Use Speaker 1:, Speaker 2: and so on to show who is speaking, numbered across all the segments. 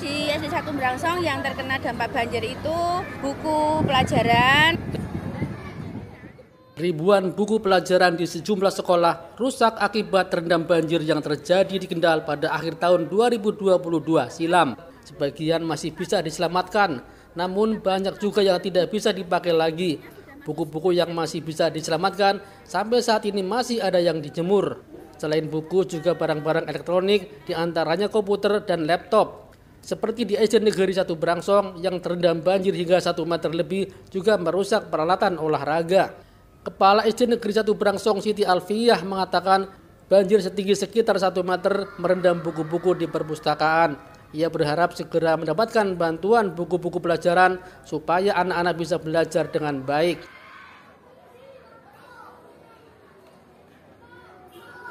Speaker 1: di SD 1 Brangsong yang terkena dampak banjir itu buku pelajaran.
Speaker 2: Ribuan buku pelajaran di sejumlah sekolah rusak akibat terendam banjir yang terjadi di Kendal pada akhir tahun 2022 silam. Sebagian masih bisa diselamatkan, namun banyak juga yang tidak bisa dipakai lagi. Buku-buku yang masih bisa diselamatkan sampai saat ini masih ada yang dijemur. Selain buku juga barang-barang elektronik, diantaranya komputer dan laptop. Seperti di SD Negeri 1 Brangsong yang terendam banjir hingga 1 meter lebih juga merusak peralatan olahraga. Kepala SD Negeri 1 Brangsong Siti Alfiyah mengatakan banjir setinggi sekitar 1 meter merendam buku-buku di perpustakaan. Ia berharap segera mendapatkan bantuan buku-buku pelajaran supaya anak-anak bisa belajar dengan baik.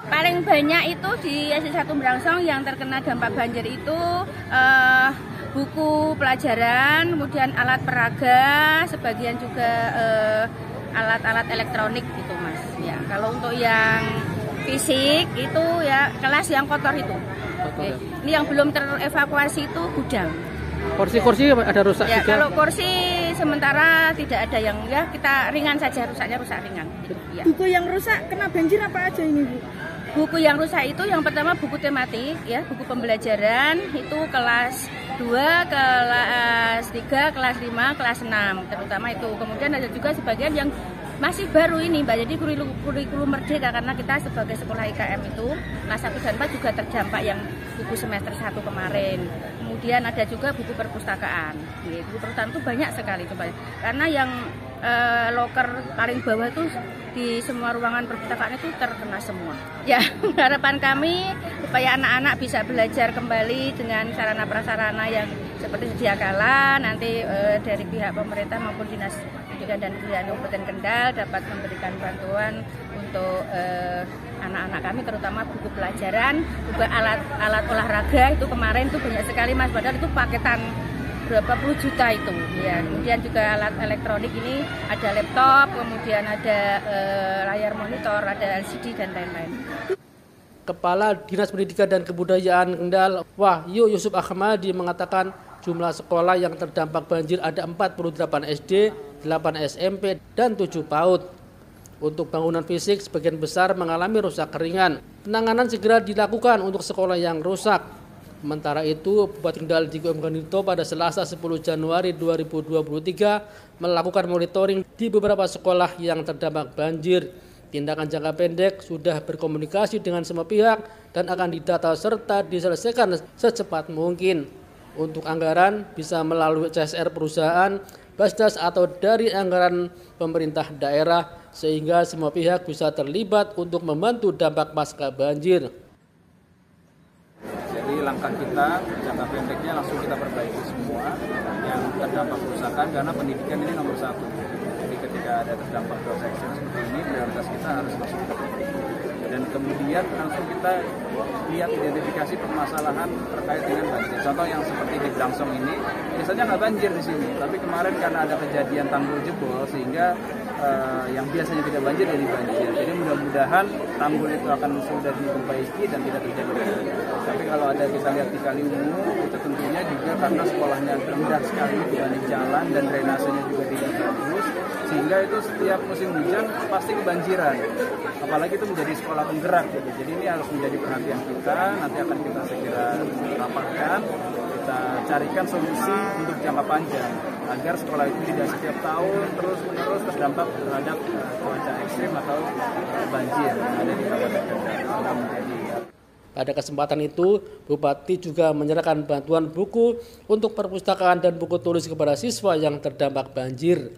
Speaker 1: Paling banyak itu di SD 1 Brangsong yang terkena dampak banjir itu buku pelajaran, kemudian alat peraga, sebagian juga alat-alat elektronik gitu Mas. Ya, kalau untuk yang fisik itu ya kelas yang kotor itu.
Speaker 2: Ya.
Speaker 1: Ini yang belum terevakuasi itu gudang.
Speaker 2: Kursi-kursi ada rusak
Speaker 1: ya,
Speaker 2: juga?
Speaker 1: Kalau kursi sementara tidak ada yang ya kita ringan saja, rusaknya rusak ringan. Ya.
Speaker 3: Buku yang rusak kena banjir apa aja ini Bu?
Speaker 1: Buku yang rusak itu yang pertama buku tematik ya, buku pembelajaran itu kelas 2, kelas 3, kelas 5, kelas 6 terutama itu. Kemudian ada juga sebagian yang masih baru ini Mbak, jadi kurikulum merdeka karena kita sebagai sekolah IKM itu kelas 1 dan 4 juga terdampak yang buku semester 1 kemarin. Kemudian ada juga buku perpustakaan. Buku perpustakaan itu banyak sekali coba. Karena yang loker paling bawah itu di semua ruangan perpustakaan itu terkena semua. Ya, harapan kami supaya anak-anak bisa belajar kembali dengan sarana prasarana yang seperti sedia kala. Nanti dari pihak pemerintah maupun Dinas Pendidikan dan Kebudayaan Kabupaten Kendal dapat memberikan bantuan untuk anak-anak kami, terutama buku pelajaran, juga alat olahraga itu kemarin itu banyak sekali Mas, padahal itu paketan berapa puluh juta itu ya. Kemudian juga alat elektronik ini ada laptop, kemudian ada layar monitor, ada LCD dan lain-lain.
Speaker 2: Kepala Dinas Pendidikan dan Kebudayaan Kendal Wahyu Yusuf Ahmadi mengatakan jumlah sekolah yang terdampak banjir ada 48 SD, 8 SMP, dan 7 PAUD. Untuk bangunan fisik sebagian besar mengalami rusak ringan. Penanganan segera dilakukan untuk sekolah yang rusak. Sementara itu, Bupati Kendal Diko M. Gandito pada Selasa 10 Januari 2023 melakukan monitoring di beberapa sekolah yang terdampak banjir. Tindakan jangka pendek sudah berkomunikasi dengan semua pihak dan akan didata serta diselesaikan secepat mungkin. Untuk anggaran bisa melalui CSR perusahaan, Basdas atau dari anggaran pemerintah daerah sehingga semua pihak bisa terlibat untuk membantu dampak pasca banjir.
Speaker 4: Jadi langkah kita jangka pendeknya langsung kita perbaiki semua yang terdampak kerusakan karena pendidikan ini nomor 1. Jadi ketika ada terdampak cross section seperti ini prioritas kita harus langsung kita perbaiki. Dan kemudian langsung kita lihat identifikasi permasalahan terkait dengan banjir. Contoh yang seperti di Brangsong ini biasanya nggak banjir di sini, tapi kemarin karena ada kejadian tanggul jebol sehingga yang biasanya tidak banjir jadi banjir. Jadi mudah-mudahan tanggul itu akan sudah diperbaiki dan tidak terjadi banjir. Tapi kalau ada kita lihat di Kaliwungu itu tentunya juga karena sekolahnya rendah sekali dibanding jalan dan drainasenya juga tidak bagus, sehingga itu setiap musim hujan pasti kebanjiran. Apalagi itu menjadi sekolah penggerak gitu. Jadi ini harus menjadi perhatian kita. Nanti akan kita segera rapatkan, kita carikan solusi untuk jangka panjang agar sekolah itu tidak setiap tahun terus-menerus terdampak terhadap cuaca ekstrim atau banjir yang ada di Kabupaten Kendal.
Speaker 2: Pada kesempatan itu, Bupati juga menyerahkan bantuan buku untuk perpustakaan dan buku tulis kepada siswa yang terdampak banjir.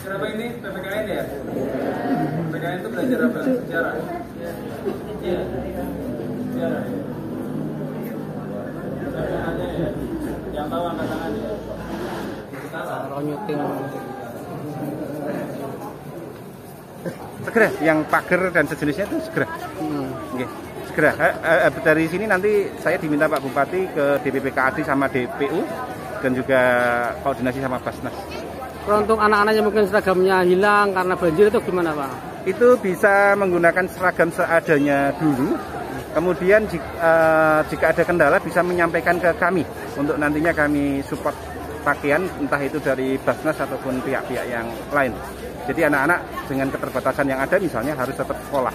Speaker 4: Kenapa ini PPKN ya? PPKN itu belajar apa? Sejarah? Iya. Sejarah.
Speaker 2: kalau nyuting.
Speaker 5: Segera, yang pagar dan sejenisnya itu segera. Oke, segera. Dari sini nanti saya diminta Pak Bupati ke DPP KAD sama DPU dan juga koordinasi sama Basnas.
Speaker 2: Kalau untuk anak-anak yang mungkin seragamnya hilang karena banjir itu gimana Pak?
Speaker 5: Itu bisa menggunakan seragam seadanya dulu. Kemudian jika ada kendala bisa menyampaikan ke kami untuk nantinya kami support pakaian entah itu dari Basnas ataupun pihak-pihak yang lain. Jadi anak-anak dengan keterbatasan yang ada misalnya harus tetap sekolah.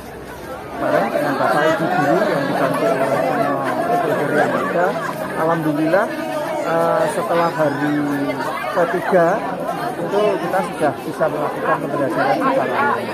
Speaker 6: Bareng dengan Bapak Ibu guru yang dibantu oleh semua stakeholder yang ada. Alhamdulillah setelah hari ketiga itu kita sudah bisa melakukan pembelajaran secara online.